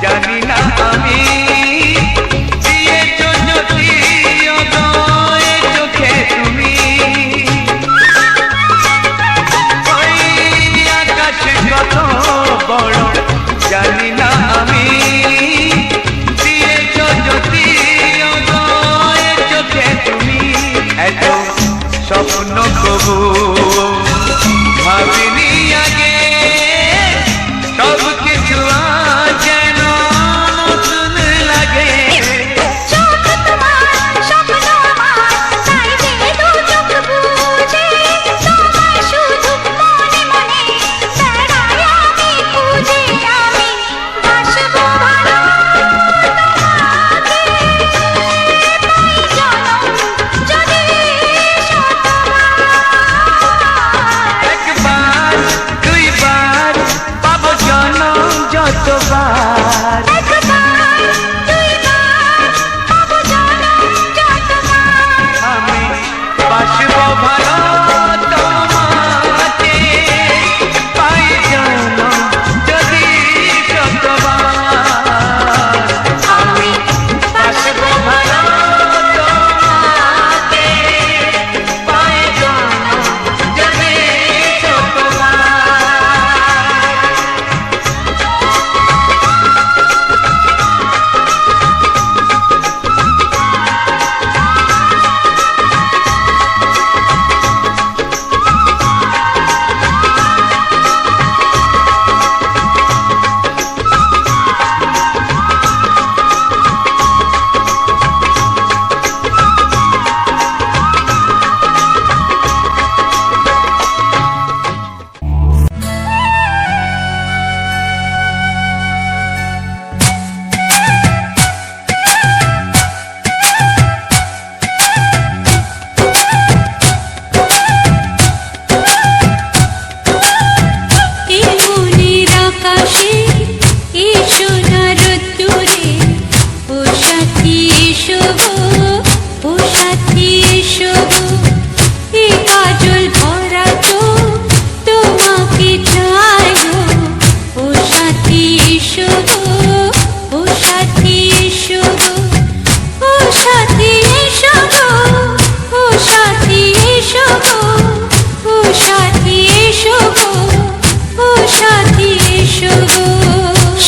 জানি না আমি দিয়েছ যদি অদয় চোখে তুমি ওই আকাশ কত বড় জানি না আমি দিয়েছ যদি অদয় চোখে তুমি এত স্বপ্ন কবু ভাবিনি আগে সব কিছু যেন নতুন লাগে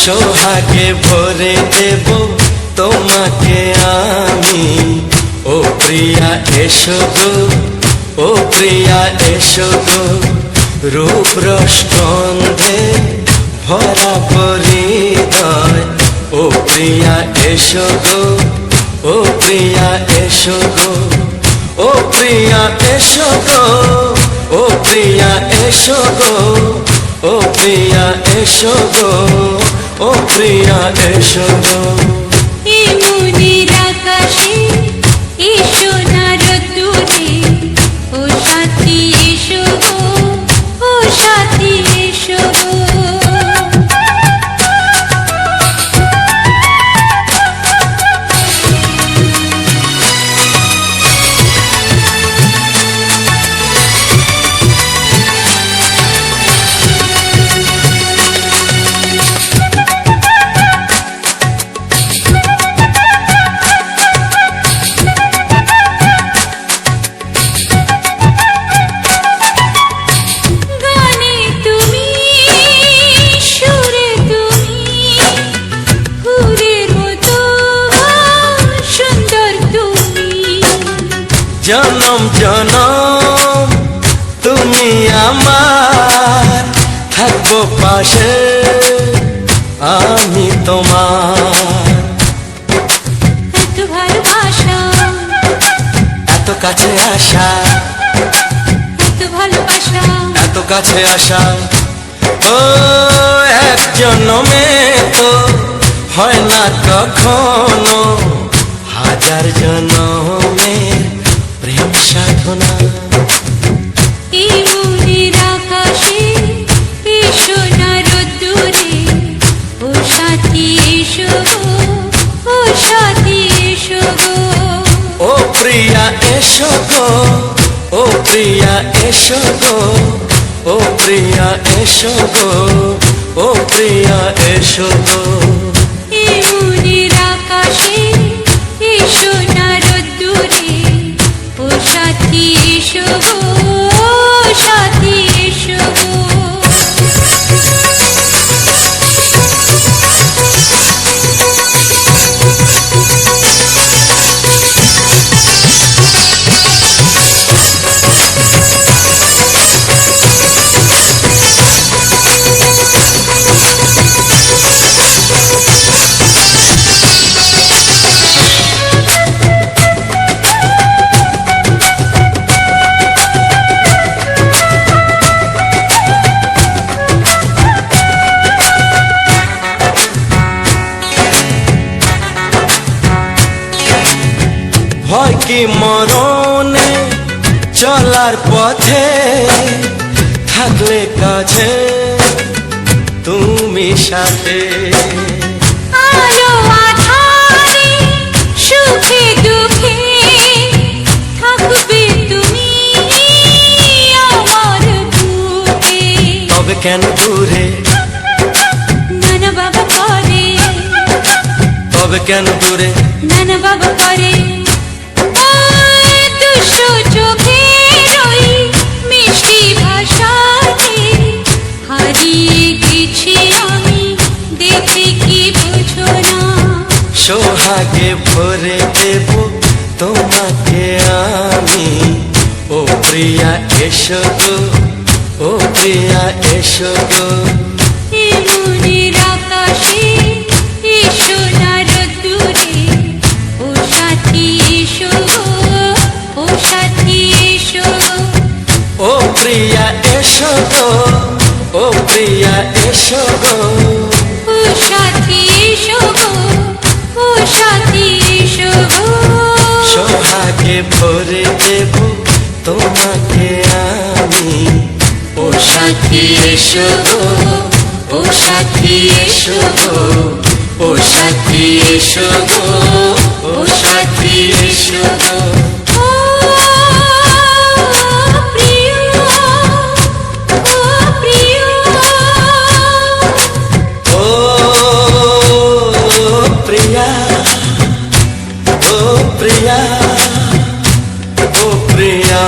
সোহাগে ভরে দেব তোমাকে আমি ও প্রিয়া এসো গো ও প্রিয়া এসো গো রূপ রসগন্ধে ভরা পরিদয় ও প্রিয়া এসো গো ও প্রিয়া এসো গো ও প্রিয়া এসো গো ও প্রিয়া এসো গো ও প্রিয়া এসো গো ও প্রিয়া এসো গো এই মনের আকাশে এই সোনার রোদ্দুরে ও সাথী এসো গো ও সাথী এসো গো জনম জনম তুমি আমার থাকবো পাশে আমি তোমার এত ভালোবাসা এত কাছে আসা এত ভালোবাসা এত কাছে আসা ও এক জন্মে তো হয় না কখনো হাজার জন্মের প্রেম সাধনা এই মনের আকাশে এই সোনার রোদ্দুরে ও সাথী এসো গো ও সাথী এসো গো ও প্রিয়া এসো গো ও প্রিয়া এসো গো ও প্রিয়া এসো গো ও প্রিয়া এসো গো মনের আকাশে এসো না রোদ্দুরে, ও সাথী এসো গো, ও সাথী এসো গো। ভয় কি মরণে চলার পথে, থাকলে কাছে তুমি সাথে। আলো আঁধারে সুখে দুঃখে থাকবে তুমি আমার বুকে। তবে কেন দূরে, নানা বাবা করে, তবে কেন দূরে, নানা বাবা করে। ওই দুশো চোখের ওই মিষ্টি ভাষাতে হারিয়ে গেছি আমি, দেখে কি বুঝো না। সোহাগে ভরে দেব তোমাকে আমি, ও প্রিয়া এসো গো, ও প্রিয়া এসো গো। এ মনের আকাশে এসো না রোদ্দুরে, ও সাথী এসো গো, ও সাথী এসো গো। ও প্রিয়া এসো গো, ও প্রিয়া এসো গো। ও সাথী এসো গো, ও সাথী এসো গো। সোহাগে ভরে দেব তোমাকে আমি, ও সাথী এসো গো, ও সাথী এসো গো, ও সাথী এসো গো, ও সাথী এসো গো। ও প্রিয়, ও প্রিয়, ও প্রিয়া, ও প্রিয়া, ও প্রিয়া।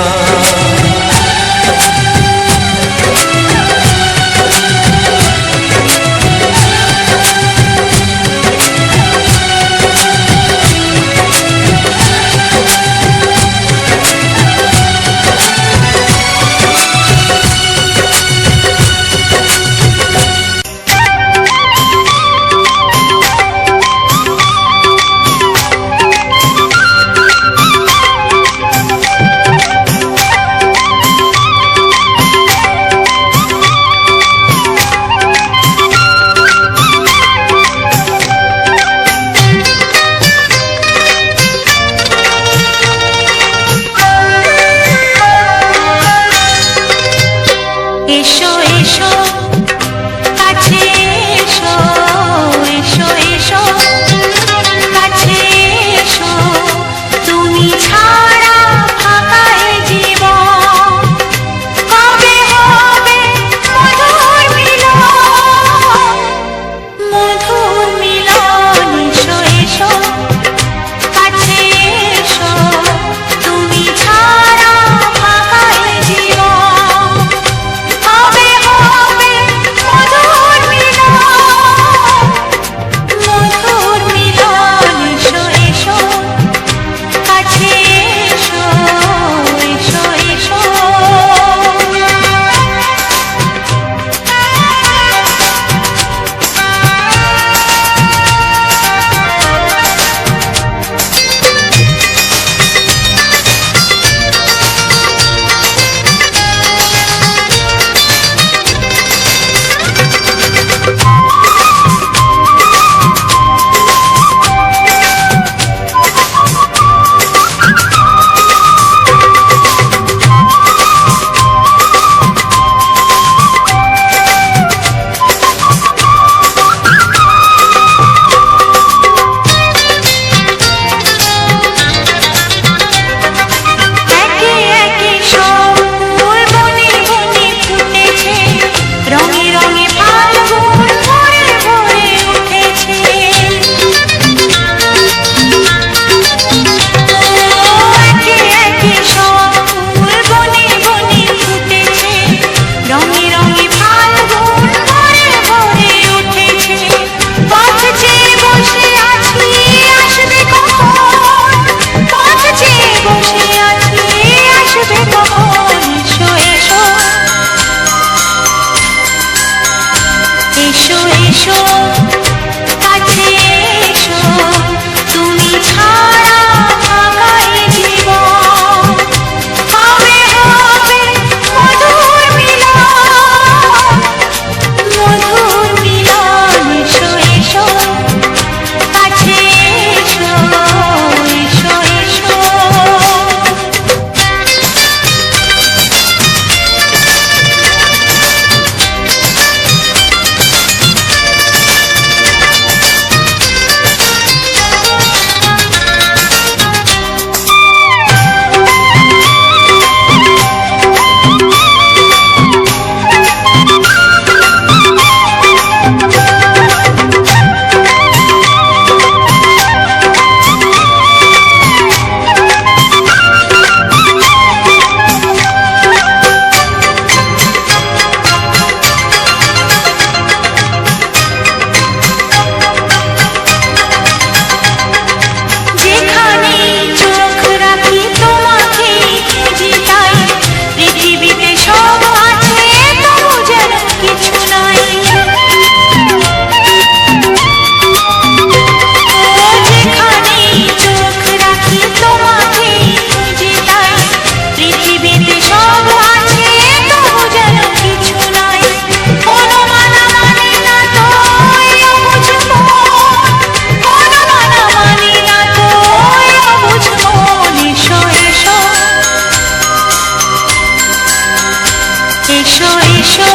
এসো এসো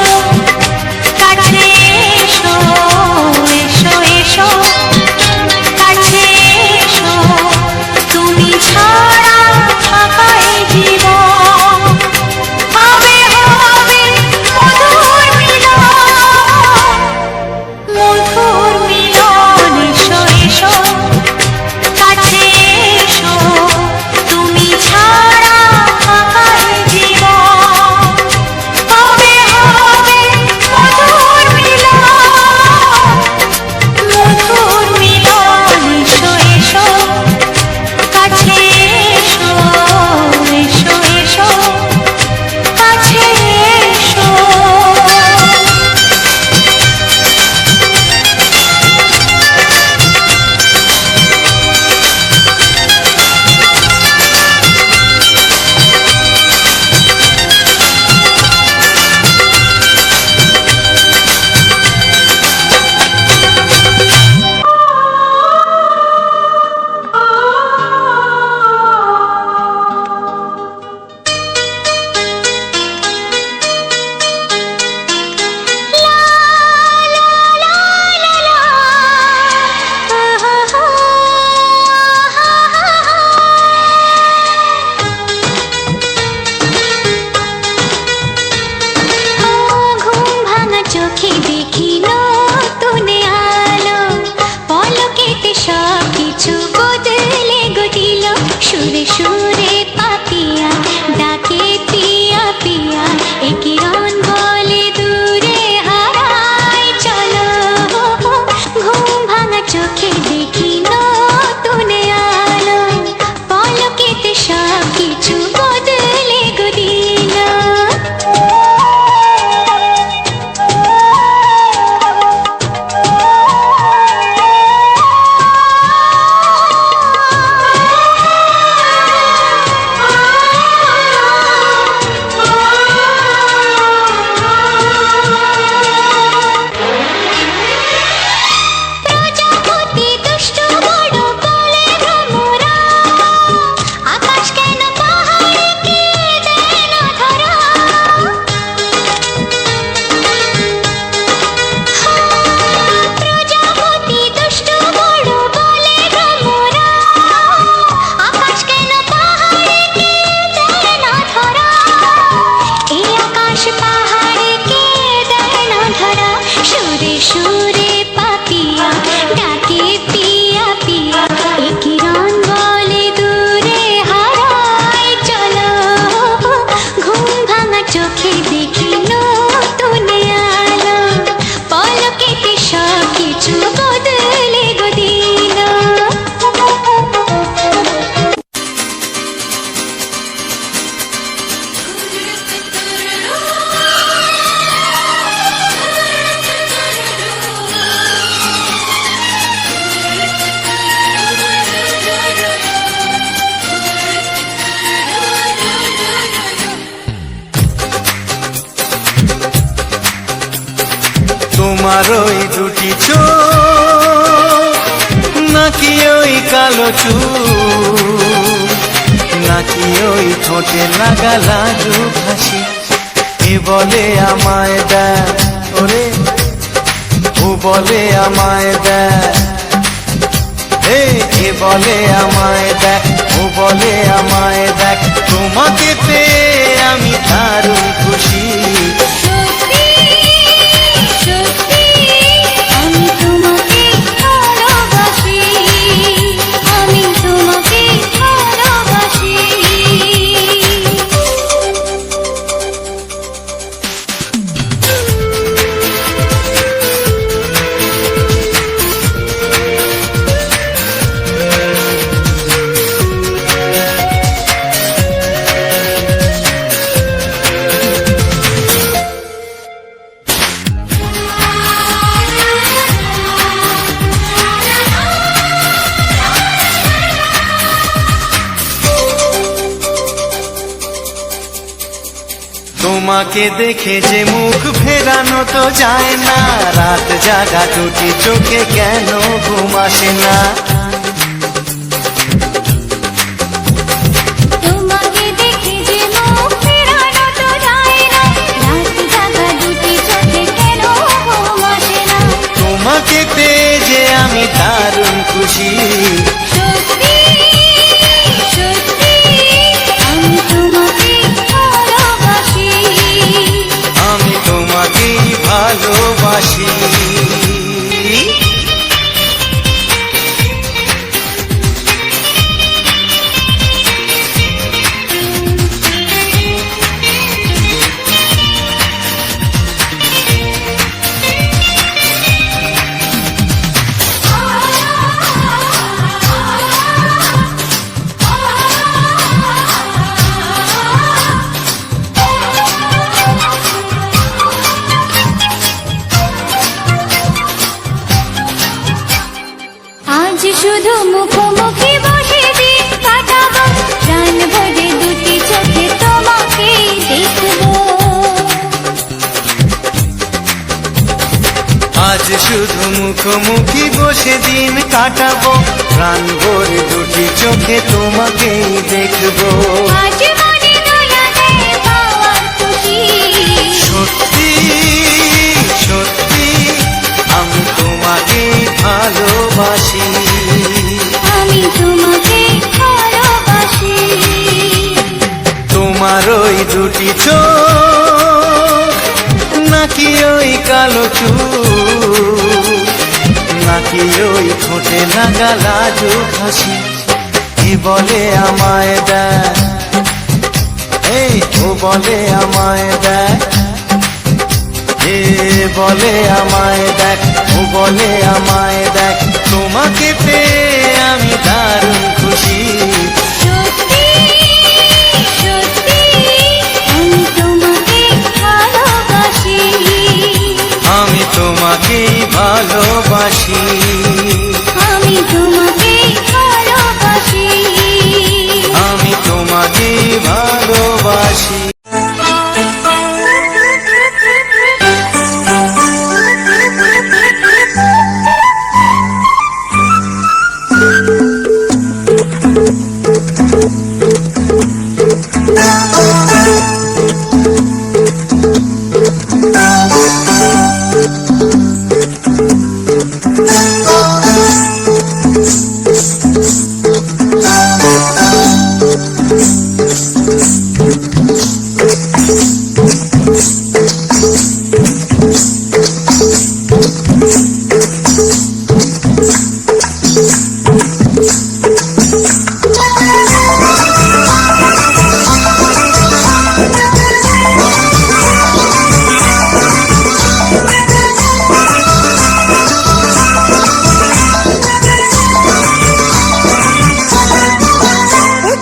কাছে এসো এসো এসো কাছে এসো তুমি ছাড়া ফাঁকা এই জীবন হবে হবে মধুর মিলন মধুর মিলন এসো এসো কাছে এসো তুমি ছাড়া ফাঁকা এই জীবন হবে হবে মধুর মিলন মধুর মিলন এসো এসো কাছে এসো এসো এসো কাছে এসো ঘুম ভাঙা চোখে দেখি নতুন আলো পলকেতে সব কিছু বদলে গো দিল সুরে সুরে পাপিয়া ডাকে পিয়া পিয়া এ কিরণ বলে দূরে হারায় চলো ঘুম ভাঙা চোখে দেখি নতুন আলো পলকেতে সব কিছু বদলে গো দিল প্রজাপতি দুষ্ট বড় বলে ভ্রমরা আকাশ কেন পাহাড়কে দেয় না ধরা প্রজাপতি দুষ্ট বড় বলে ভ্রমরা আকাশ কেন পাহাড়কে দেয় না ধরা এই আকাশ পাহাড়কে দেয় না ধরা সুরে সুরে পাপিয়া ডাকে পিয়া পিয়া এ কিরণ বলে দূরে হারায় চলো ঘুম ভাঙা চোখে দেখি নতুন আলো পলকেতে সব কিছু বদলে গো দিল তোমার ওই দুটি চোখ নাকি ওই কালো চুল নাকি ওই ঠোঁটে লাগা লাজু হাসি এ বলে আমায় দেয় ওরে ও বলে আমায় দেয় এ বলে আমায় দেখ ও বলে আমায় দেখ তোমাকে পেয়ে আমি দারুণ খুশি সত্যি সত্যি আমি তোমাকে ভালোবাসি আমি তোমাকে ভালোবাসি তোমাকে দেখে যে মুখ ফেরানো তো যায় না রাত জাগা দুটি চোখে কেন ঘুম আসে না তোমাকে দেখে যে মুখ ফেরানো তো যায় না রাত নেব। আজ শুধু মুখোমুখি বসে দিন কাটাবো, প্রাণ ভরে দুটি চোখে তোমাকেই দেখবো। আজ মনে দোলা দেয় পাওয়ার খুশি, সত্যি সত্যি আমি তোমাকেই ভালোবাসি। আমি তোমাকে ভালোবাসি। তোমার ওই দুটি চোখ, নাকি ওই কালো চুল, নাকি ওই ঠোঁটে লাগা লাজুক হাসি, কি বলে আমায় দেয়, এই ও বলে আমায় দেয়, এ বলে আমায় দেখ, ও বলে আমায় দেখ, তোমাকে পেয়ে আমি দারুণ খুশি। সত্যি সত্যি আমি তোমাকে ভালোবাসি। আমি তোমাকেই ভালোবাসি। আমি তোমাকে ভালোবাসি। আমি তোমাকেই ভালোবাসি।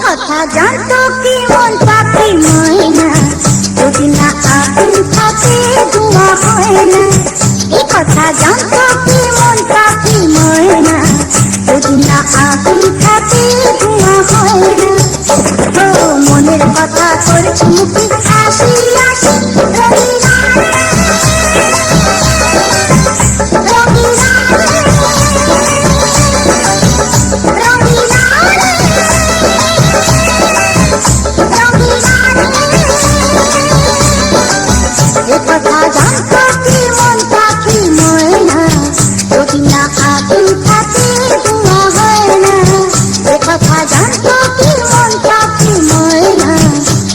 কথা জানতো কি মন পাখি ময়না, যদি না আগুন থাকে ধোঁয়া হয় না। এ কথা জানতো কি মন পাখি ময়না, যদি না আগুন থাকে ধোঁয়া হয় না। ও মনের কথা করছি মুখে হাসি হাসি, রঙিনা রঙিনা রঙিনা কথা জানতো কি মন পাখি ময়না, যদি না আগুন থাকে ধোঁয়া হয় না। কথা জানতো কি মন পাখি ময়না,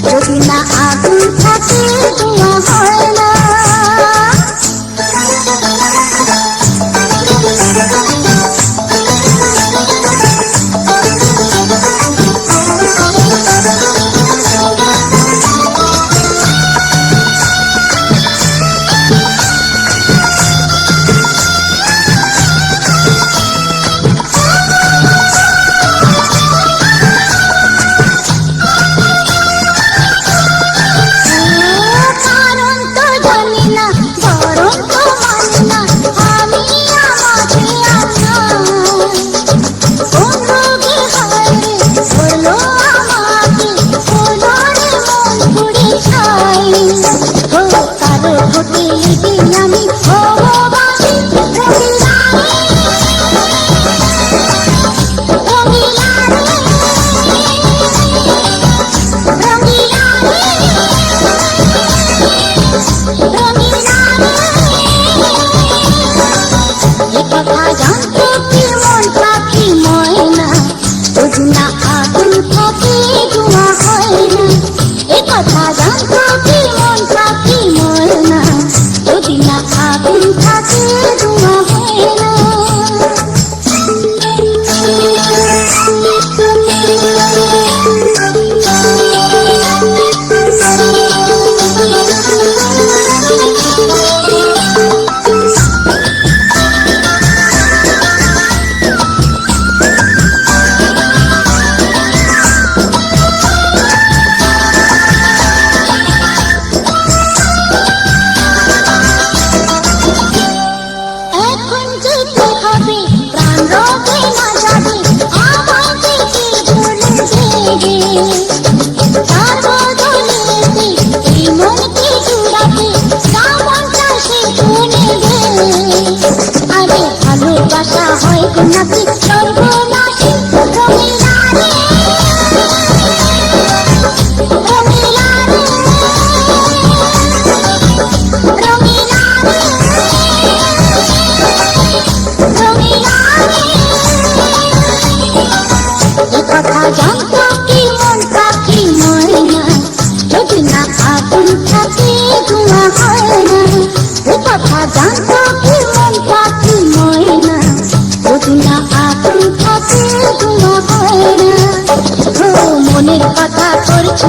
যদি না আগুন থাকে ধোঁয়া হয় না।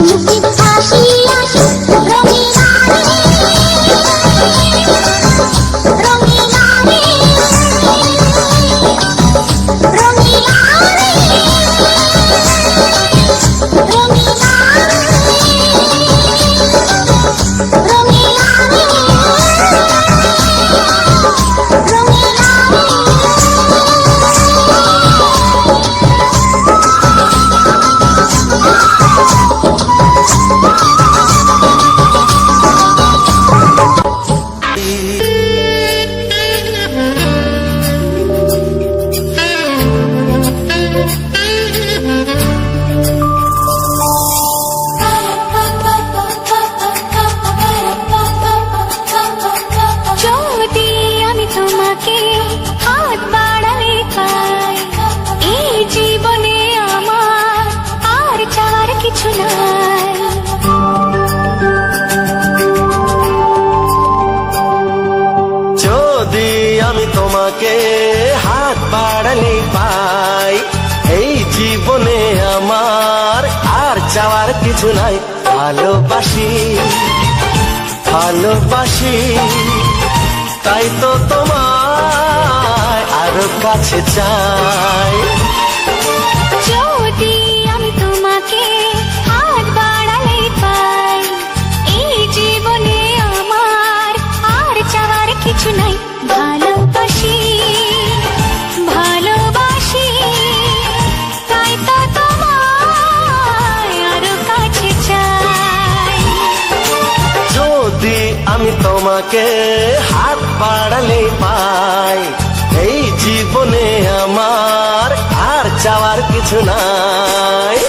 মুখে হাসি আসে রঙিলা রে রঙিলা রে রঙিলা রে রঙিলা রঙিলা যদি আমি তোমাকে হাত বাড়ালে পাই এই জীবনে আমার আর চাওয়ার কিছু নাই। যদি আমি তোমাকে হাত বাড়ালে পাই এই জীবনে আমার আর চাওয়ার কিছু নাই। ভালোবাসি ভালোবাসি তাই তো তোমায় আরো কাছে চাই। যদি আমি তোমাকে হাত বাড়ালে পাই এই জীবনে আমার আর চাওয়ার কিছু নাই। ভালোবাসি ভালোবাসি তাই তো তোমায় আরো কাছে চাই। যদি আমি তোমাকে হাত বাড়ালে পাই এই জীবনে আমার আর চাওয়ার কিছু নাই।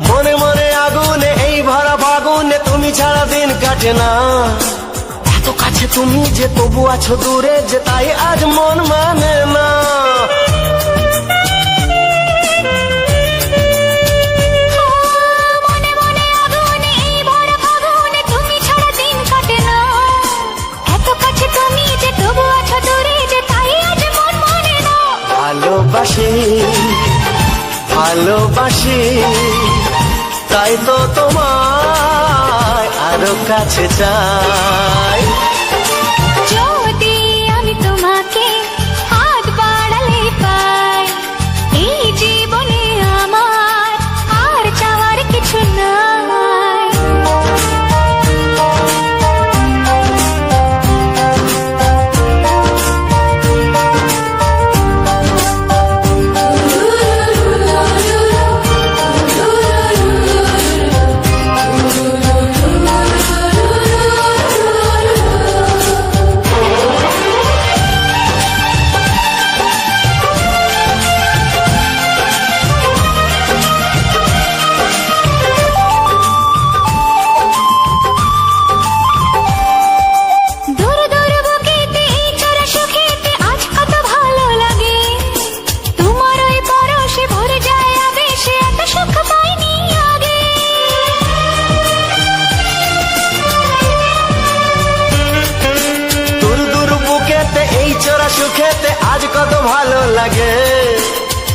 মনে মনে আগুনে এই ভরা ফাগুনে তুমি ছাড়া দিন কাটে না। এত কাছে তুমি যে তবু আছো দূরে যে তাই আজ মন মানে না। মনে মনে আগুনে এই ভরা ফাগুনে তুমি ছাড়া দিন কাটে না। এত কাছে তুমি যে তবু আছো দূরে যে তাই আজ মন মানে না। ভালোবাসি ভালোবাসি তাই তো তোমায় আরো কাছে চাই। যদি আমি তোমাকে হাত বাড়ালে পাই এই জীবনে আমার আর চাওয়ার কিছু নাই। দূর দূর বুকেতে এই চড়া সুখেতে আজ কত ভালো লাগে। তোমার ওই পরশে ভরে যায় আবেশে এত সুখ পাইনি আগে। দূর দূর বুকেতে এই চোরা সুখেতে আজ কত ভালো লাগে।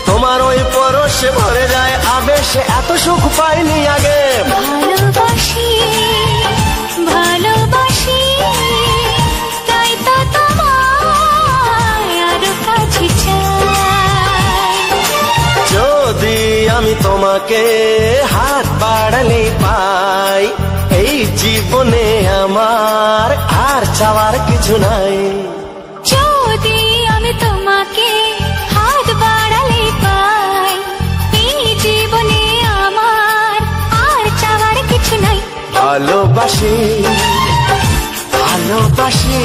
তোমার ওই পরশে ভরে যায় আবেশে এত সুখ পাইনি আগে। ভালোবাসি ভালোবাসি তাই তো তোমায় আরো কাছে চাই। যদি আমি তোমাকে হাত বাড়ালে পাই এই জীবনে আমার আর চাওয়ার কিছু নাই। যদি আমি তোমাকে হাত বাড়ালে পাই এই জীবনে আমার আর চাওয়ার কিছু নাই। ভালোবাসি ভালোবাসি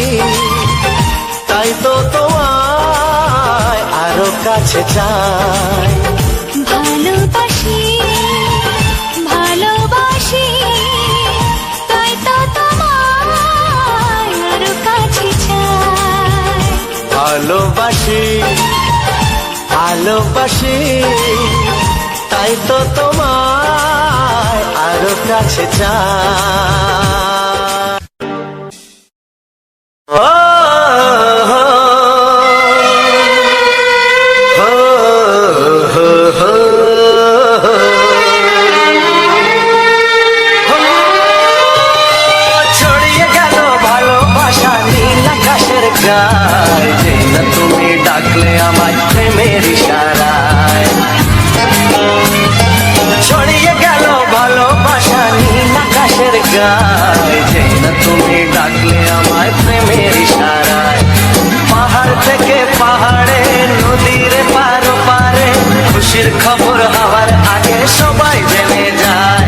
তাই তো তোমায় আরো কাছে চাই। ভালোবাসি ভালোবাসি তাই তো তোমায় আরো কাছে ভালোবাসি ভালোবাসি তাই তো তোমায় আরো কাছে চাই ও হো, হো, হো, হো, হো। ছড়িয়ে গেল ভালোবাসা নীল আকাশের গায় যে না তুমি ডাকলে আমায় প্রেমের ইশারায় ছড়িয়ে গেল ভালোবাসা নীল আকাশের গায় যে না তুমি ডাকলে আমায় প্রেমের ইশারায় পাহাড় থেকে পাহাড়ে নদীর পার পারে খুশির খবর হওয়ার আগে সবাই জেনে যায়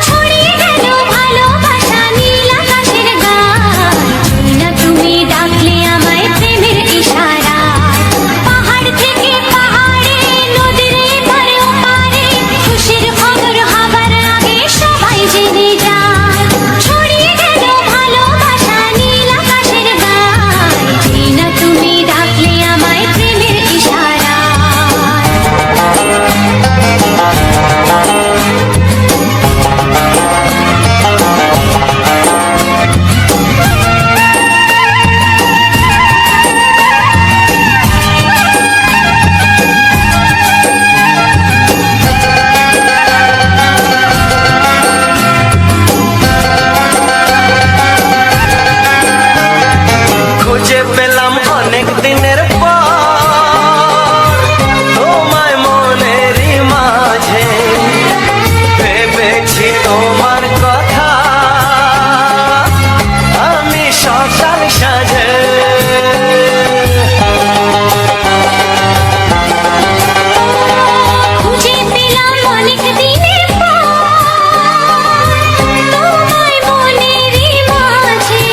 ছড়িয়ে গেল ভালোবাসা নীল আকাশের গায় না তুমি ডাকলে আমায় প্রেমের ইশারায় পাহাড় থেকে পাহাড়ে নদীর এপারে ওপারে খুশির খবর হবার আগে সবাই জেনে যায় ছড়িয়ে গেল ভালোবাসা নীল আকাশের গায় না তুমি ডাকলে আমায় প্রেমের ইশারায় খুঁজে পেলাম অনেক দিনের পর তোমায় মনেরই মাঝে ভেবেছি তোমার কথা আমি সকাল সাজে খুঁজে পেলাম অনেক দিনের পর তোমায় মনেরই মাঝে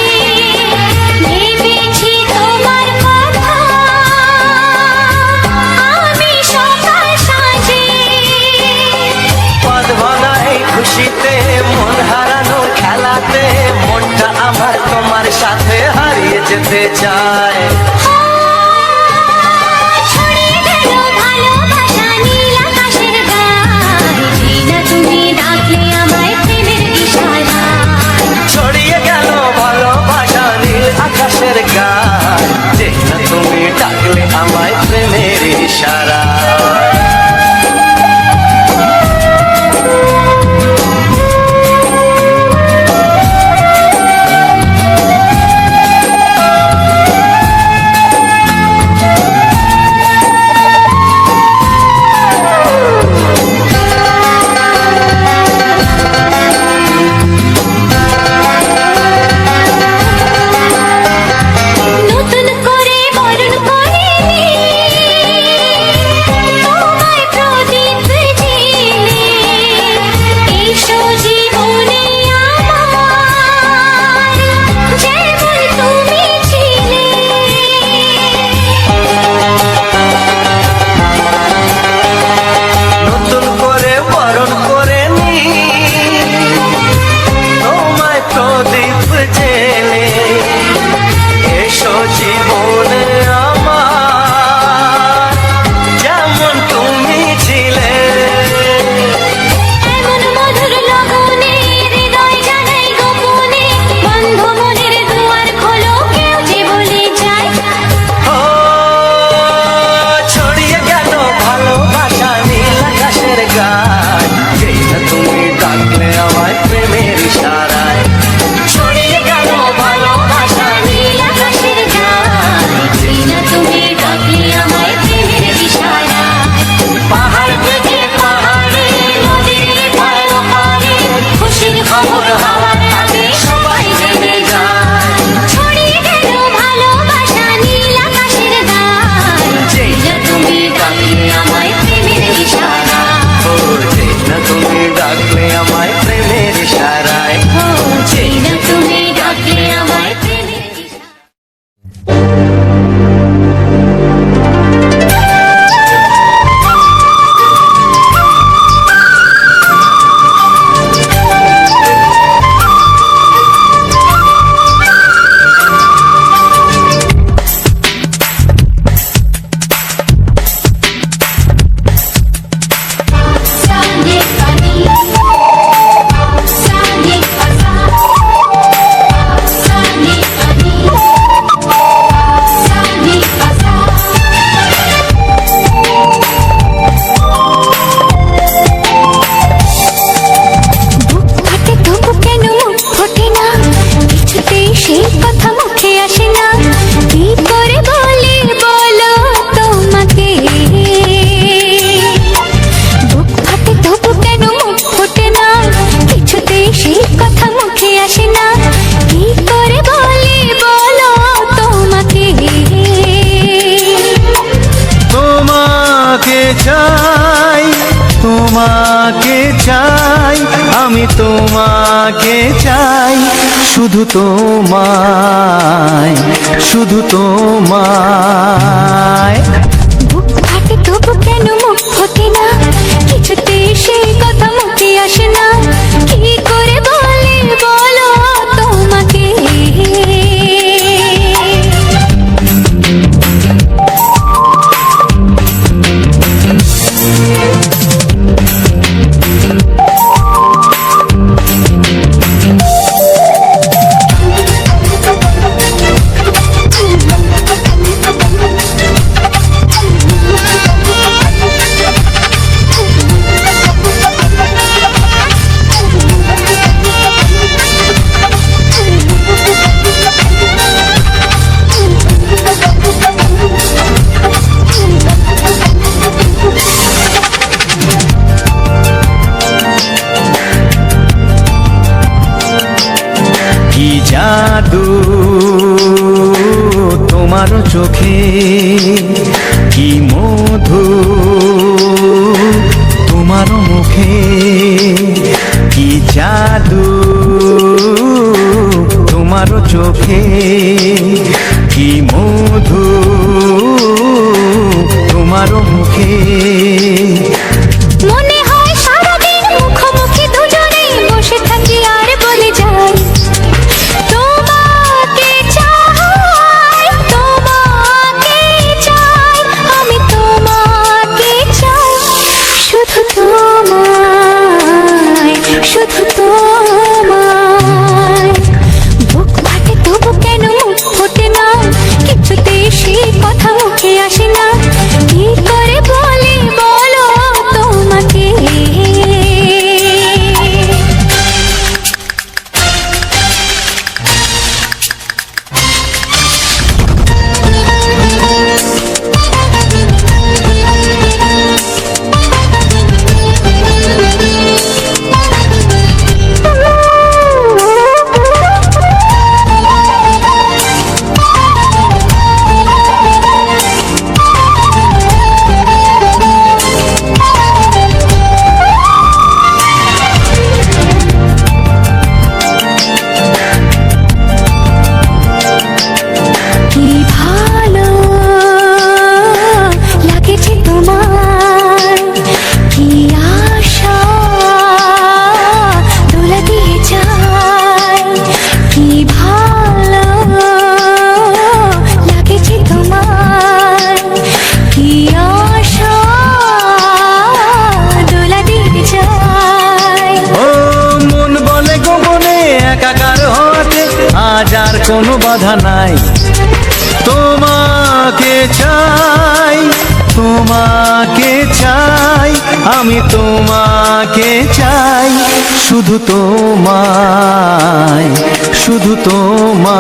ভেবেছি তোমার কথা আমি সকাল সাজে পদভনা এই খুশিতে মন হারানোর খেলাতে মনটা আমার তোমার সাথে হারিয়ে যেতে চায় ছড়িয়ে গেল ভালোবাসা নীল আকাশের গায় না তুমি ডাকলে আমায় প্রেমের ইশারায় ছড়িয়ে গেল ভালোবাসা নীল আকাশের গায় যে না তুমি ডাকলে আমায় প্রেমের ইশারা চাই, আমি তোমাকে চাই, শুধু তোমায়, শুধু তোমায়। বুক ফাটে তবু কেন মুখ ফোটে না, কিছুতে সেই কথা মুখে আসে না, কি করে বলে বলো তোমাকে। কি জাদু তোমার চোখে, কি মধু তোমার মুখে, কি জাদু তোমার চোখে, কি মধু তোমার মুখে। মনে হয় সারাদিন মুখোমুখি দুজনেই বসে থাকি আর বলে যাই, তোমাকে চাই, তোমাকে চাই, আমি তোমাকে চাই, শুধু তোমায়, শুধু তোমায়। বুক ফাটে তবু কেন মুখ ফোটে না, কিছুতে সেই কথা মুখে আসে না, কি করে বলে বলো তোমাকে। কি ভালো লাগেছে তোমার, কি আশা দোলা দিয়ে যায়, কি ভালো লাগেছে তোমার, কি আশা দোলা দিয়ে যায়। ও মন বলে গোপনে একাকার হতে আজ আর কোনো বাধা নাই, তোমাকে চাই, তোমাকে চাই, আমি তোমাকে চাই, শুধু তোমায়, শুধু তোমায়।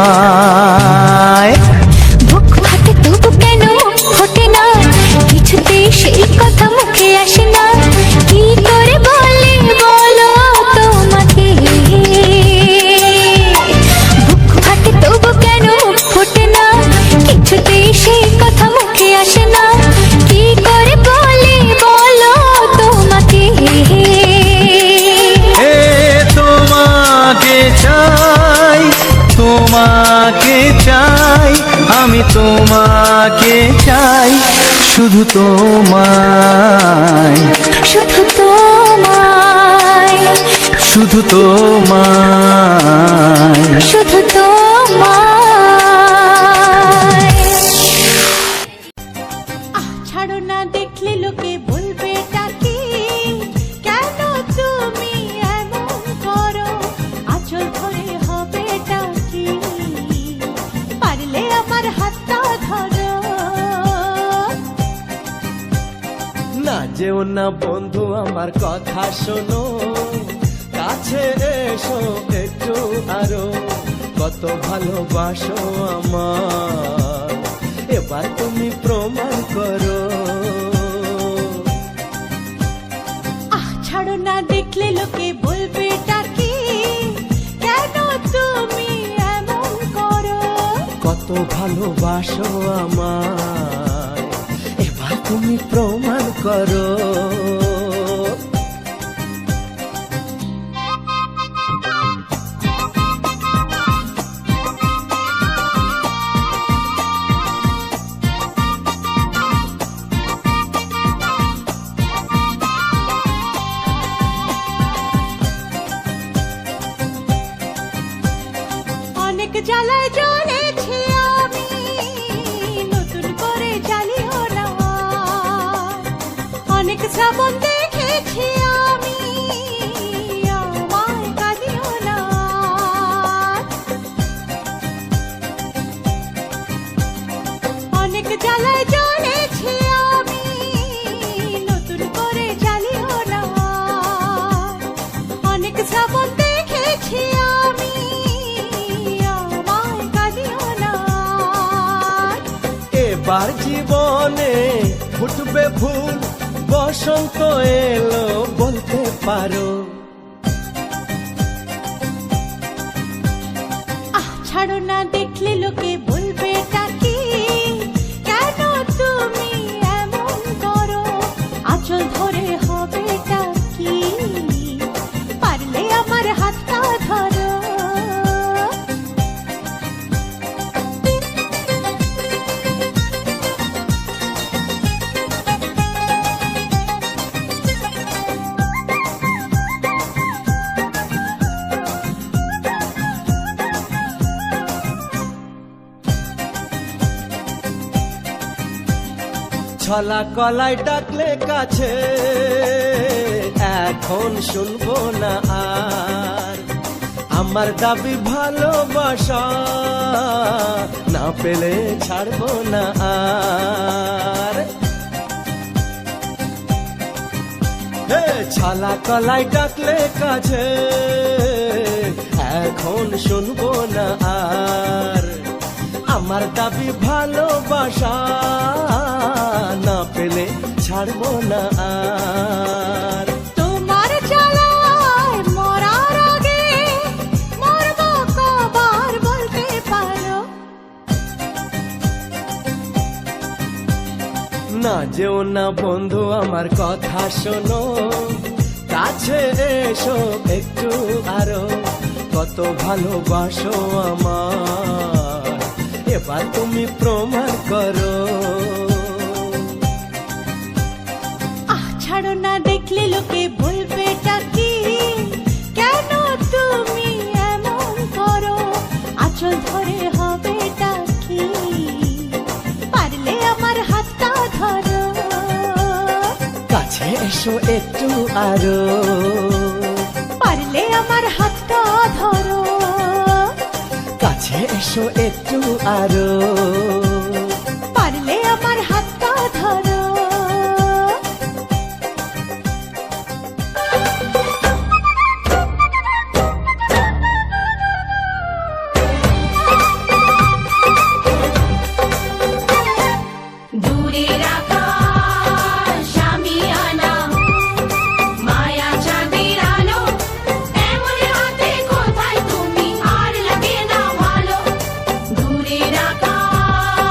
বুক ফাটে তবু কেন মুখ ফোটে না, কিছুতেই সেই কথা মুখে আসে না, কি করে বলে বলো তোমাকে। বুক ফাটে তবু কেন মুখ ফোটে না, কিছুতেই সেই কথা মুখে আসে না, কি করে বলে বলো তোমাকে। এ তোমাকে চাই, তোমাকে চাই, আমি তোমাকে চাই, শুধু তোমায়, শুধু তোমায়, শুধু তোমায়। শুধু তোমায়। ছাড়ো না, দেখলে লোকে বলবে টাকি, কেন তুমি এমন করো, আঁচল ধরে হবে টাকি, পারলে আমার হাতটা ধরো। না যেও না বন্ধু আমার কথা শোনো, কাছে এসো একটু আরো, কত ভালোবাসো আমার, এবার তুমি প্রমাণ করো। ছাড়ো না, দেখলে লোকে বলবে টাকি, কেন তুমি এমন করো, কত ভালোবাসো আমায়, এবার তুমি প্রমাণ করো। জ্বালায় জ্বলেছি আমি, নতুন করে জ্বালিও না। অনেক শ্রাবণ দেখেছি আমি, আমায় কাঁদিও না। অনেক জ্বালায় জ্বলেছি আমি, নতুন করে জ্বালিও না। অনেক শ্রাবণ দেখেছি আমি, আমায় কাঁদিও না। এবার জীবনে ফুটবে ফুল, বসন্ত এলো বলতে পারো। ছাড়ো না, দেখলে লোকে বলবে টাকি, কেন তুমি এমন করো? আঁচল ধরে হবে টাকি, পারলে আমার হাতটা ধরো। ছলা কলাই ডাকলে কাছে, এখন শুনবো না আর। আমার দাবি ভালোবাসা, না পেলে ছাড়বো না আর। হে ছলা কলাই ডাকলে কাছে, এখন শুনবো না আর। আমার দাবি ভালোবাসা, না পেলে ছাড়বো না আর। তোমার জ্বালায় মরার আগে মরবো কবার বলতে পারো? না যেও না বন্ধু, আমার কথা শোনো, কাছে এসো একটু আরো। কত ভালোবাসো আমার, এবার তুমি প্রমাণ করো। ছাড়ো না, দেখলে লোকে বলবে টাকি, কেন তুমি এমন করো? আঁচল ধরে হবে টাকি, পারলে আমার হাতটা ধরো। কাছে এসো একটু আরো, পারলে আমার হাতটা ধরো। কাছে এসো একটু আরো, পারলে আমার হাতটা ধরো। দূরের আকাশ আমি আনা, মায়া চাঁদের আলো, এমন হাতে কোথায় তুমি আর লাগে না ভালো। দূরের আকাশ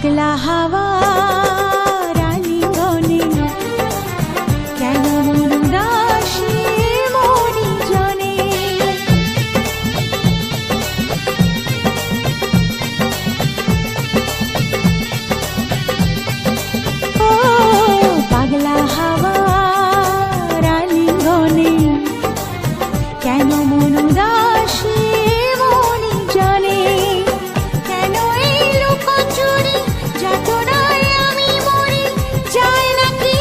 পাগলা হাওয়া রানী গনে কেন মন উদাসী মরি জনে ও পাগলা হাওয়া রানী গনে কেন মন উদাসী মরি জনে কেন এই লুকোচুরি যাতনায় আমি মরি যায় নাকি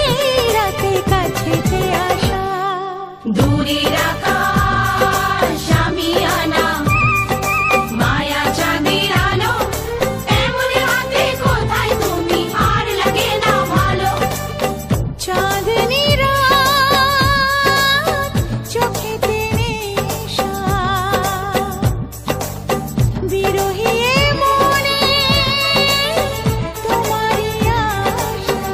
রাতে কাছেতে আসা দূরের আকাশ আমি আনা মায়া চাঁদের আলো এমন হাতে কোথায় তুমি আর লাগে না ভালো চাঁদনি রাত চোখেতে নেশা বিরহী এ মনে তোমারই আশা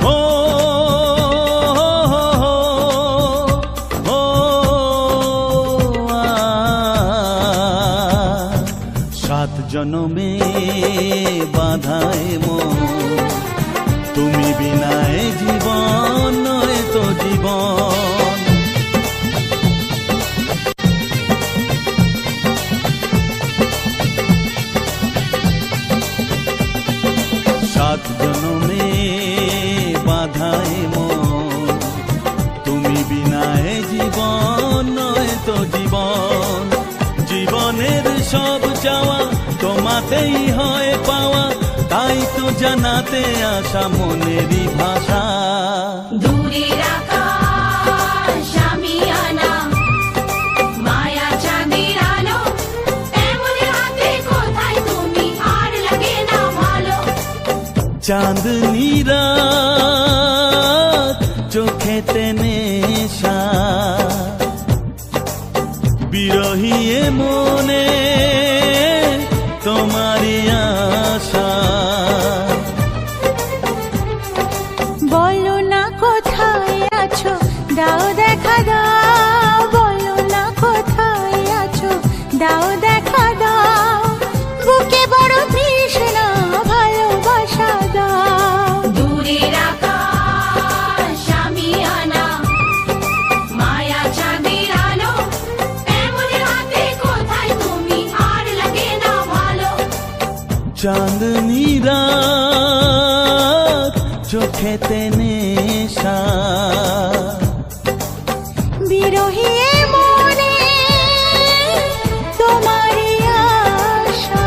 ও ও সাত জনমে বাধায় মন তুমি বিনায় জীবন নয় তো জীবন সাত জনমে বাধায় মন তুমি বিনায় জীবন নয় তো জীবন জীবনের সব চাওয়া তোমাতেই হয় পাওয়া তাই তো জানাতে আসা মনেরই ভাষা দূরের আকাশ আমি আনা মায়া চাঁদের আলো এমন হাতে কোথায় তুমি আর লাগে না ভালো চাঁদনি রাত চোখেতে নেশা বিরহী এ মনে তোমারই আশা বলো না কোথায় আছো দাও দেখা দাও বলো না কোথায় আছো দাও দেখা দাও বুকে বড় তৃষ্ণা ভালোবাসা দাও দূরের আকাশ আমি আনা মায়া চাঁদের আলো এমন হাতে কোথায় তুমি আর লাগে না ভালো চাঁদনি রাত চোখেতে নেশা বিরহী এ মনে তোমারই আশা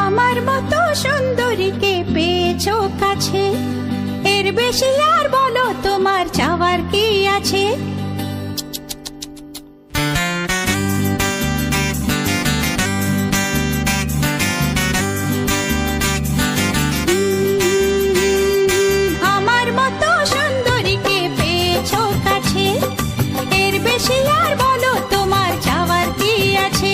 আমার মতো সুন্দরীকে পেয়েছো কাছে এর বেশি আর বলো তোমার চাওয়ার কি আছে আমার মতো সুন্দরীকে পেয়েছো কাছে এর বেশি আর বলো তোমার চাওয়ার কি আছে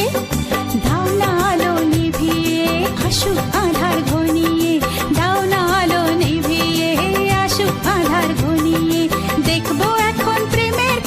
দাও না আলো নিভিয়ে আসুক আধার ঘনিয়ে দাও না আলো নিভিয়ে আসুক আধার ঘনিয়ে দেখবো এখন প্রেমের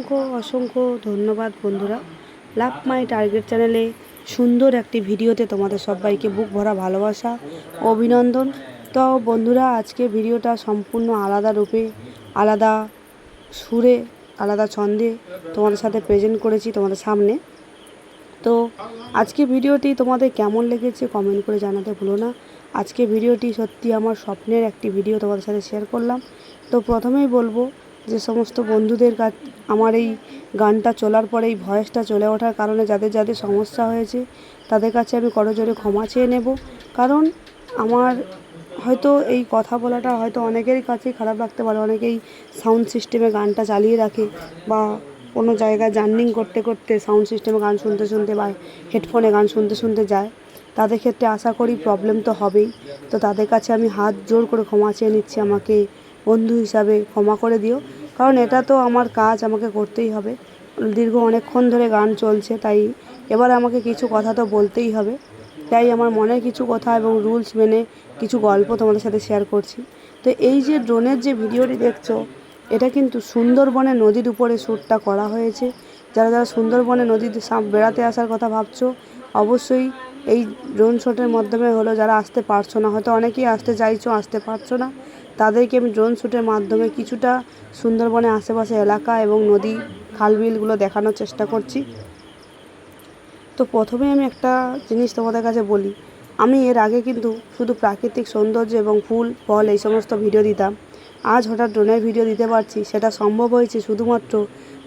অসংখ্য অসংখ্য ধন্যবাদ বন্ধুরা। লাভ মাই টার্গেট চ্যানেলে সুন্দর একটি ভিডিওতে তোমাদের সবাইকে বুক ভরা ভালোবাসা ও অভিনন্দন। তো বন্ধুরা, আজকে ভিডিওটা সম্পূর্ণ আলাদা রূপে, আলাদা সুরে, আলাদা ছন্দে তোমাদের সাথে প্রেজেন্ট করেছি তোমাদের সামনে। তো আজকে ভিডিওটি তোমাদের কেমন লেগেছে কমেন্ট করে জানাতে ভুলো না। আজকে ভিডিওটি সত্যি আমার স্বপ্নের একটি ভিডিও তোমাদের সাথে শেয়ার করলাম। তো প্রথমেই বলবো যে সমস্ত বন্ধুদের কাছে আমার এই গানটা চলার পরে এই ভয়েসটা চলে ওঠার কারণে যাদের যাদের সমস্যা হয়েছে তাদের কাছে আমি করজোরে ক্ষমা চেয়ে নেব। কারণ আমার হয়তো এই কথা বলাটা হয়তো অনেকেরই কাছেই খারাপ লাগতে পারে। অনেকেই সাউন্ড সিস্টেমে গানটা চালিয়ে রাখে বা কোনো জায়গায় জার্নিং করতে করতে সাউন্ড সিস্টেমে গান শুনতে শুনতে বা হেডফোনে গান শুনতে শুনতে যায়। তাদের ক্ষেত্রে আশা করি প্রবলেম তো হবেই। তো তাদের কাছে আমি হাত জোর করে ক্ষমা চেয়ে নিচ্ছি, আমাকে বন্ধু হিসাবে ক্ষমা করে দিও। কারণ এটা তো আমার কাজ, আমাকে করতেই হবে। দীর্ঘ অনেকক্ষণ ধরে গান চলছে, তাই এবার আমাকে কিছু কথা তো বলতেই হবে। তাই আমার মনের কিছু কথা এবং রুলস মেনে কিছু গল্প তোমাদের সাথে শেয়ার করছি। তো এই যে ড্রোনের যে ভিডিওটি দেখছো, এটা কিন্তু সুন্দরবনে নদীর উপরে শ্যুটটা করা হয়েছে। যারা যারা সুন্দরবনে নদীতে বেড়াতে আসার কথা ভাবছো, অবশ্যই এই ড্রোন শ্যুটের মাধ্যমে হলো, যারা আসতে পারছো না, হয়তো অনেকেই আসতে চাইছো আসতে পারছো না, তাদেরকে আমি ড্রোন শ্যুটের মাধ্যমে কিছুটা সুন্দরবনের আশেপাশে এলাকা এবং নদী খালবিলগুলো দেখানোর চেষ্টা করছি। তো প্রথমে আমি একটা জিনিস তোমাদের কাছে বলি, আমি এর আগে কিন্তু শুধু প্রাকৃতিক সৌন্দর্য এবং ফুল ফল এই সমস্ত ভিডিও দিতাম। আজ হঠাৎ ড্রোনের ভিডিও দিতে পারছি, সেটা সম্ভব হয়েছে শুধুমাত্র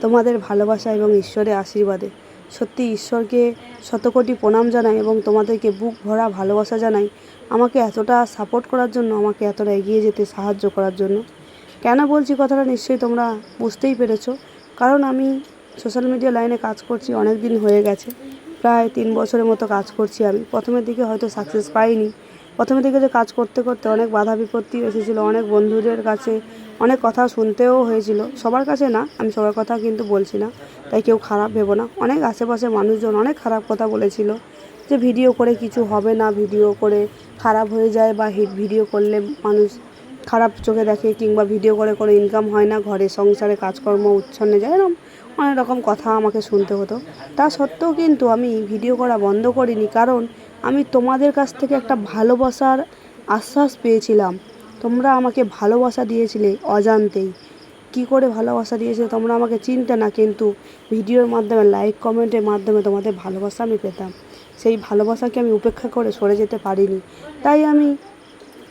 তোমাদের ভালোবাসা এবং ঈশ্বরের আশীর্বাদে। সত্যি ঈশ্বরকে শতকোটি প্রণাম জানাই এবং তোমাদেরকে বুক ভরা ভালোবাসা জানাই আমাকে এতটা সাপোর্ট করার জন্য, আমাকে এতটা এগিয়ে যেতে সাহায্য করার জন্য। কেন বলছি কথাটা নিশ্চয়ই তোমরা বুঝতেই পেরেছো। কারণ আমি সোশ্যাল মিডিয়া লাইনে কাজ করছি অনেক দিন হয়ে গেছে, প্রায় 3 বছরের মতো কাজ করছি আমি। প্রথমের দিকে হয়তো সাকসেস পাইনি। প্রথমের দিকে যে কাজ করতে করতে অনেক বাধা বিপত্তি এসেছিলো, অনেক বন্ধুদের কাছে অনেক কথা শুনতেও হয়েছিল। সবার কাছে না, আমি সবার কথা কিন্তু বলছি না, তাই কেউ খারাপ ভেবো না। অনেক আশেপাশে মানুষজন অনেক খারাপ কথা বলেছিল যে ভিডিও করে কিছু হবে না, ভিডিও করে খারাপ হয়ে যায়, বা ভিডিও করলে মানুষ খারাপ চোখে দেখে, কিংবা ভিডিও করে কোনো ইনকাম হয় না, ঘরে সংসারে কাজকর্ম উচ্ছন্নে যায়, এরকম অনেক রকম কথা আমাকে শুনতে হতো। তা সত্ত্বেও কিন্তু আমি ভিডিও করা বন্ধ করিনি, কারণ আমি তোমাদের কাছ থেকে একটা ভালোবাসার আশ্বাস পেয়েছিলাম। তোমরা আমাকে ভালোবাসা দিয়েছিলে অজান্তেই। কি করে ভালোবাসা দিয়েছিলে তোমরা আমাকে চিনতে না, কিন্তু ভিডিওর মাধ্যমে লাইক কমেন্টের মাধ্যমে তোমাদের ভালোবাসা আমি পেতাম। সেই ভালোবাসাকে আমি উপেক্ষা করে সরে যেতে পারিনি। তাই আমি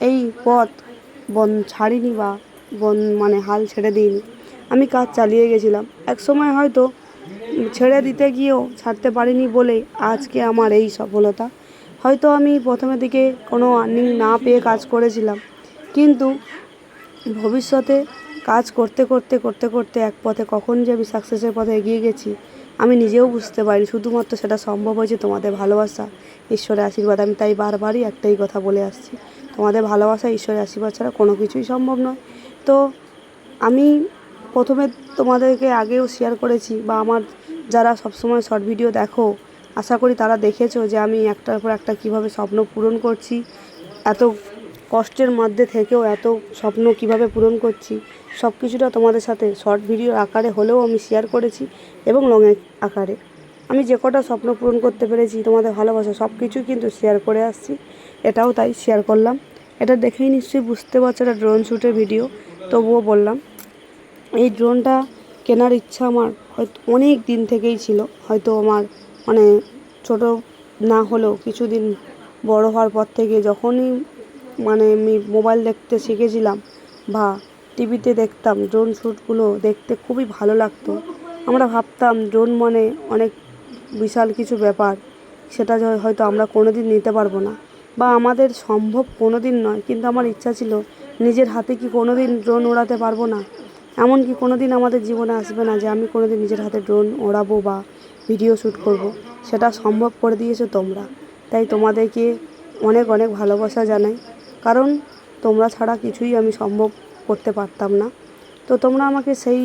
এই পথ ছাড়িনি বা মানে হাল ছেড়ে দিইনি। আমি কাজ চালিয়ে গেছিলাম। এক সময় হয়তো ছেড়ে দিতে গিয়েও ছাড়তে পারিনি বলে আজকে আমার এই সফলতা। হয়তো আমি প্রথমের দিকে কোনো আর্নিং না পেয়ে কাজ করেছিলাম, কিন্তু ভবিষ্যতে কাজ করতে করতে করতে করতে এক পথে কখন যে আমি সাকসেসের পথে এগিয়ে গেছি আমি নিজেও বুঝতে পারি। শুধুমাত্র সেটা সম্ভব হয়েছে তোমাদের ভালোবাসা, ঈশ্বরের আশীর্বাদ। আমি তাই বারবারই একটাই কথা বলে আসছি, তোমাদের ভালোবাসা, ঈশ্বরের আশীর্বাদ ছাড়া কোনো কিছুই সম্ভব নয়। তো আমি প্রথমে তোমাদেরকে আগেও শেয়ার করেছি, বা আমার যারা সবসময় শর্ট ভিডিও দেখো আশা করি তারা দেখেছো যে আমি একটার পর একটা কীভাবে স্বপ্ন পূরণ করছি। এত কষ্টের মধ্যে থেকেও এত স্বপ্ন কিভাবে পূরণ করছি সব কিছুটা তোমাদের সাথে শর্ট ভিডিওর আকারে হলেও আমি শেয়ার করেছি, এবং লংয়ের আকারে আমি যে কটা স্বপ্ন পূরণ করতে পেরেছি তোমাদের ভালোবাসা সব কিছুই কিন্তু শেয়ার করে আসছি। এটাও তাই শেয়ার করলাম। এটা দেখেই নিশ্চয়ই বুঝতে পারছো এটা ড্রোন শ্যুটের ভিডিও, তবুও বললাম। এই ড্রোনটা কেনার ইচ্ছা আমার হয়তো অনেক দিন থেকেই ছিল। হয়তো আমার মানে ছোট না হলেও কিছুদিন বড় হওয়ার পর থেকে, যখনই মানে আমি মোবাইল দেখতে শিখেছিলাম বা টিভিতে দেখতাম, ড্রোন শ্যুটগুলো দেখতে খুবই ভালো লাগতো। আমরা ভাবতাম ড্রোন মানে অনেক বিশাল কিছু ব্যাপার, সেটা হয়তো আমরা কোনো দিন নিতে পারবো না, বা আমাদের সম্ভব কোনো দিন নয়। কিন্তু আমার ইচ্ছা ছিল নিজের হাতে কি কোনো দিন ড্রোন ওড়াতে পারবো না, এমনকি কোনো দিন আমাদের জীবনে আসবে না যে আমি কোনো দিন নিজের হাতে ড্রোন ওড়াবো বা ভিডিও শ্যুট করব। সেটা সম্ভব করে দিয়েছো তোমরা, তাই তোমাদেরকে অনেক অনেক ভালোবাসা জানাই। কারণ তোমরা ছাড়া কিছুই আমি সম্ভব করতে পারতাম না। তো তোমরা আমাকে সেই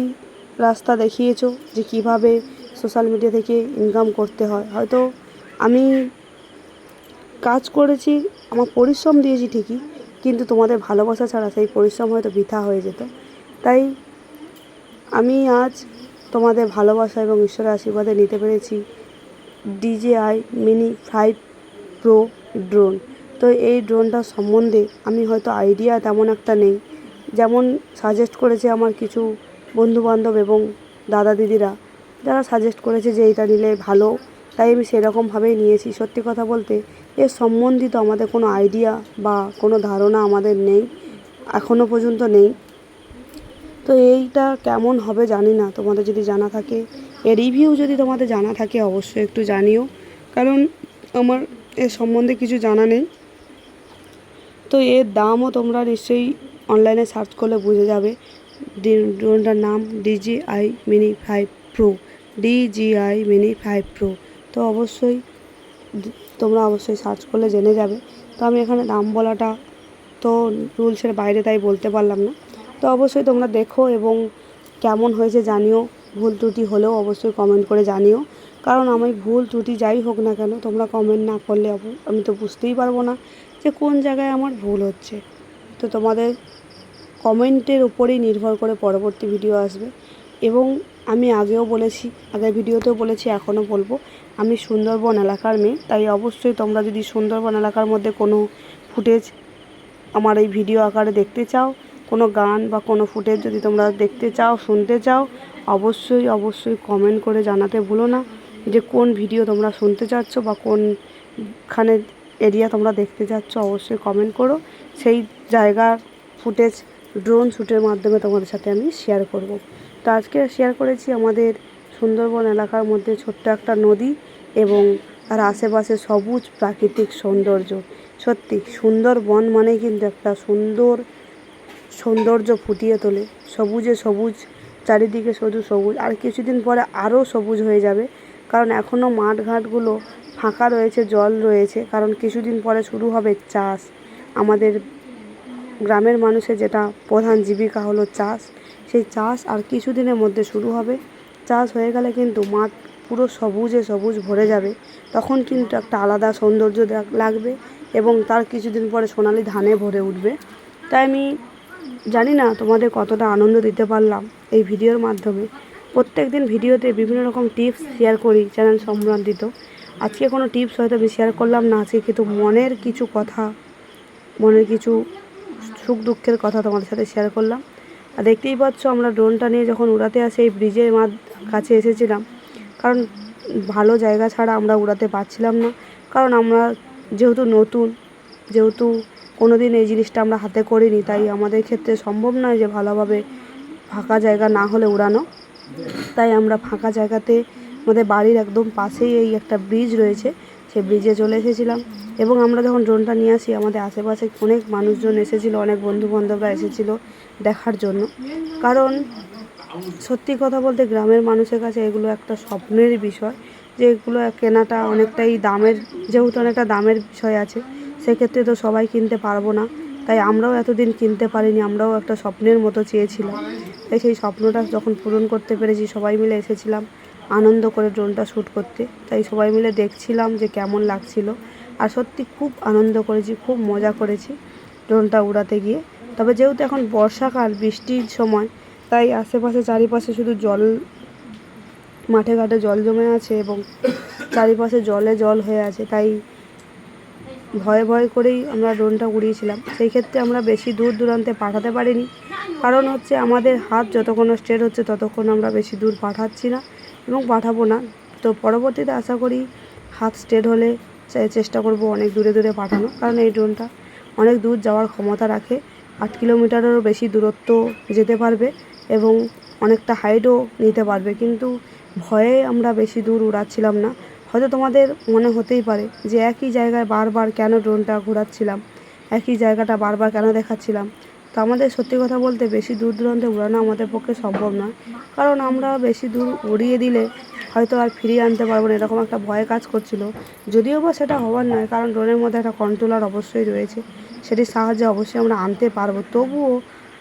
রাস্তা দেখিয়েছো যে কিভাবে সোশ্যাল মিডিয়া থেকে ইনকাম করতে হয়। হয়তো আমি কাজ করেছি, আমার পরিশ্রম দিয়েছি ঠিকই, কিন্তু তোমাদের ভালোবাসা ছাড়া সেই পরিশ্রম হয়তো বৃথা হয়ে যেত। তাই আমি আজ তোমাদের ভালোবাসা এবং ঈশ্বরের আশীর্বাদে নিতে পেরেছি DJI Mini 5 Pro ড্রোন। তো এই ড্রোনটা সম্বন্ধে আমি হয়তো আইডিয়া তেমন একটা নেই, যেমন সাজেস্ট করেছে আমার কিছু বন্ধুবান্ধব এবং দাদা দিদিরা, যারা সাজেস্ট করেছে যে এইটা নিলে ভালো, তাই আমি সেরকমভাবেই নিয়েছি। সত্যি কথা বলতে এর সম্বন্ধিত আমাদের কোনো আইডিয়া বা কোনো ধারণা আমাদের নেই, এখনও পর্যন্ত নেই। তো এইটা কেমন হবে জানি না, তোমাদের যদি জানা থাকে, এর রিভিউ যদি তোমাদের জানা থাকে অবশ্যই একটু জানিও, কারণ আমার এর সম্বন্ধে কিছু জানা নেই। তো এর দামও তোমরা নিশ্চয়ই অনলাইনে সার্চ করলে বুঝে যাবে। ড্রোনটার নাম DJI Mini 5 Pro, DJI Mini 5 Pro। তো অবশ্যই তোমরা অবশ্যই সার্চ করলে জেনে যাবে। তো আমি এখানে দাম বলাটা তো রুলসের বাইরে, তাই বলতে পারলাম না। তো অবশ্যই তোমরা দেখো এবং কেমন হয়েছে জানিও, ভুল ত্রুটি হলেও অবশ্যই কমেন্ট করে জানিও, কারণ আমি ভুল ত্রুটি যাই হোক না কেন তোমরা কমেন্ট না করলে আমি তো বুঝতেই পারবো না যে কোন জায়গায় আমার ভুল হচ্ছে। তো তোমাদের কমেন্টের উপরেই নির্ভর করে পরবর্তী ভিডিও আসবে। এবং আমি আগেও বলেছি, আগের ভিডিওতেও বলেছি, এখনও বলবো, আমি সুন্দরবন এলাকার মেয়ে, তাই অবশ্যই তোমরা যদি সুন্দরবন এলাকার মধ্যে কোনো ফুটেজ আমার এই ভিডিও আকারে দেখতে চাও, কোনো গান বা কোনো ফুটেজ যদি তোমরা দেখতে চাও, শুনতে চাও, অবশ্যই কমেন্ট করে জানাতে ভুলো না যে কোন ভিডিও তোমরা শুনতে চাচ্ছ বা কোনখানে এরিয়া তোমরা দেখতে চাচ্ছ। অবশ্যই কমেন্ট করো, সেই জায়গার ফুটেজ ড্রোন শ্যুটের মাধ্যমে তোমাদের সাথে আমি শেয়ার করব। তো আজকে শেয়ার করেছি আমাদের সুন্দরবন এলাকার মধ্যে ছোট্ট একটা নদী এবং তার আশেপাশে সবুজ প্রাকৃতিক সৌন্দর্য। সত্যি সুন্দরবন মানে কিন্তু একটা সৌন্দর্য ফুটিয়ে তোলে, সবুজে সবুজ, চারিদিকে শুধু সবুজ, আর কিছুদিন পরে আরও সবুজ হয়ে যাবে, কারণ এখনও মাঠঘাটগুলো ফাঁকা রয়েছে, জল রয়েছে, কারণ কিছুদিন পরে শুরু হবে চাষ। আমাদের গ্রামের মানুষের যেটা প্রধান জীবিকা হলো চাষ, সেই চাষ আর কিছুদিনের মধ্যে শুরু হবে। চাষ হয়ে গেলে কিন্তু মাঠ পুরো সবুজে সবুজ ভরে যাবে, তখন কিন্তু একটা আলাদা সৌন্দর্য লাগবে এবং তার কিছুদিন পরে সোনালি ধানে ভরে উঠবে। তাই আমি জানি না তোমাদের কতটা আনন্দ দিতে পারলাম এই ভিডিওর মাধ্যমে। প্রত্যেক দিন ভিডিওতে বিভিন্ন রকম টিপস শেয়ার করি চ্যানেল সম্বন্ধিত। আজকে কোনো টিপস হয়তো আমি শেয়ার করলাম না, আজকে কিন্তু মনের কিছু কথা, মনের কিছু সুখ দুঃখের কথা তোমাদের সাথে শেয়ার করলাম। আর দেখতেই পাচ্ছ আমরা ড্রোনটা নিয়ে যখন উড়াতে আসি, এই ব্রিজের কাছে এসেছিলাম, কারণ ভালো জায়গা ছাড়া আমরা উড়াতে পারছিলাম না, কারণ আমরা যেহেতু কোনো দিন এই জিনিসটা আমরা হাতে করিনি, তাই আমাদের ক্ষেত্রে সম্ভব নয় যে ভালোভাবে ফাঁকা জায়গা না হলে উড়ানো। তাই আমরা ফাঁকা জায়গাতে, আমাদের বাড়ির একদম পাশেই এই একটা ব্রিজ রয়েছে, সেই ব্রিজে চলে এসেছিলাম। এবং আমরা যখন ড্রোনটা নিয়ে আসি, আমাদের আশেপাশে অনেক মানুষজন এসেছিলো, অনেক বন্ধুবান্ধবরা এসেছিলো দেখার জন্য, কারণ সত্যি কথা বলতে গ্রামের মানুষের কাছে এগুলো একটা স্বপ্নের বিষয়, যে এগুলো কেনাটা অনেকটাই দামের, যেহেতু অনেকটা দামের বিষয় আছে, সেক্ষেত্রে তো সবাই কিনতে পারবো না, তাই আমরাও এতদিন কিনতে পারিনি, আমরাও একটা স্বপ্নের মতো চেয়েছিলাম। তাই সেই স্বপ্নটা যখন পূরণ করতে পেরেছি, সবাই মিলে এসেছিলাম আনন্দ করে ড্রোনটা শ্যুট করতে। তাই সবাই মিলে দেখছিলাম যে কেমন লাগছিল, আর সত্যি খুব আনন্দ করেছি, খুব মজা করেছি ড্রোনটা উড়াতে গিয়ে। তবে যেহেতু এখন বর্ষাকাল, বৃষ্টির সময়, তাই আশেপাশে চারিপাশে শুধু জল, মাঠে ঘাটে জল জমে আছে এবং চারিপাশে জল হয়ে আছে, তাই ভয় করেই আমরা ড্রোনটা উড়িয়েছিলাম। সেই ক্ষেত্রে আমরা বেশি দূর দূরান্তে পাঠাতে পারিনি, কারণ হচ্ছে আমাদের হাত যতক্ষণ স্ট্রেট হচ্ছে ততক্ষণ আমরা বেশি দূর পাঠাচ্ছি না এবং পাঠাবো না। তো পরবর্তীতে আশা করি হাত স্ট্রেট হলে চেষ্টা করব অনেক দূরে পাঠানো, কারণ এই ড্রোনটা অনেক দূর যাওয়ার ক্ষমতা রাখে, 8 কিলোমিটারেরও বেশি দূরত্ব যেতে পারবে এবং অনেকটা হাইটও নিতে পারবে। কিন্তু ভয়ে আমরা বেশি দূর উড়াচ্ছিলাম না। হয়তো তোমাদের মনে হতেই পারে যে একই জায়গায় বারবার কেন ড্রোনটা ঘোরাচ্ছিলাম, একই জায়গাটা বারবার কেন দেখাচ্ছিলাম। তো আমাদের সত্যি কথা বলতে বেশি দূর দূরান্তে উড়ানো আমাদের পক্ষে সম্ভব নয়, কারণ আমরা বেশি দূর উড়িয়ে দিলে হয়তো আর ফিরিয়ে আনতে পারবো না, এরকম একটা ভয় কাজ করছিল। যদিও বা সেটা হওয়ার নয়, কারণ ড্রোনের মধ্যে একটা কন্ট্রোলার অবশ্যই রয়েছে, সেটির সাহায্যে অবশ্যই আমরা আনতে পারবো, তবুও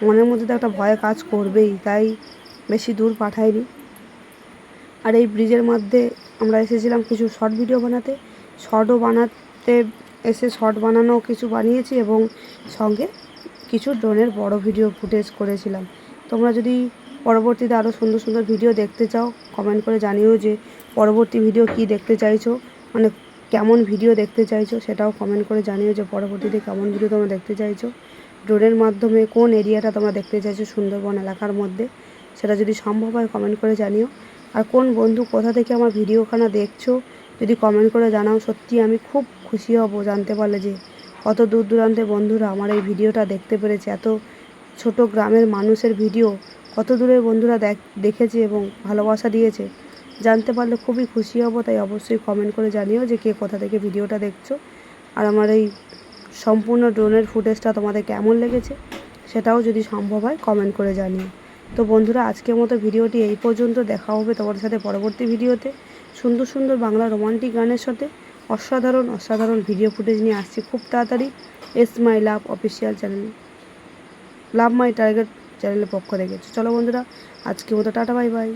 মনের মধ্যে তো একটা ভয় কাজ করবেই, তাই বেশি দূর পাঠাইনি। আর এই ব্রিজের মধ্যে আমরা এসেছিলাম কিছু শর্ট ভিডিও বানাতে, শর্ট বানানো কিছু বানিয়েছি এবং সঙ্গে কিছু ড্রোনের বড় ভিডিও ফুটেজ করেছিলাম। তোমরা যদি পরবর্তীতে আরও সুন্দর সুন্দর ভিডিও দেখতে চাও কমেন্ট করে জানিও যে পরবর্তী ভিডিও কি দেখতে চাইছো, মানে কেমন ভিডিও দেখতে চাইছো সেটাও কমেন্ট করে জানিও যে পরবর্তীতে কেমন ভিডিও তোমরা দেখতে চাইছো। ড্রোনের মাধ্যমে কোন এরিয়াটা তোমরা দেখতে চাইছো সুন্দরবন এলাকার মধ্যে, সেটা যদি সম্ভব হয় কমেন্ট করে জানিও। আর কোন বন্ধু কোথা থেকে আমার ভিডিওখানা দেখছো যদি কমেন্ট করে জানাও, সত্যি আমি খুব খুশি হব জানতে পারলে যে কত দূর দূরান্তের বন্ধুরা আমার এই ভিডিওটা দেখতে পেরেছে। এত ছোট গ্রামের মানুষের ভিডিও কত দূরের বন্ধুরা দেখেছে এবং ভালোবাসা দিয়েছে, জানতে পারলে খুবই খুশি হব। তাই অবশ্যই কমেন্ট করে জানিও যে কে কোথা থেকে ভিডিওটা দেখছো, আর আমার এই সম্পূর্ণ ড্রোনের ফুটেজটা তোমাদের কেমন লেগেছে সেটাও যদি সম্ভব হয় কমেন্ট করে জানিও। তো বন্ধুরা আজকের মতো ভিডিওটি এই পর্যন্ত, দেখা হবে তোমাদের সাথে পরবর্তী ভিডিওতে সুন্দর সুন্দর বাংলা রোমান্টিক গানের সাথে অসাধারণ অসাধারণ ভিডিও ফুটেজ নিয়ে আসছি খুব তাড়াতাড়ি এস মাই লাভ অফিসিয়াল চ্যানেল, লাভ মাই টার্গেট চ্যানেলের পক্ষ থেকে। চলো বন্ধুরা আজকের মতো টাটা বাই বাই।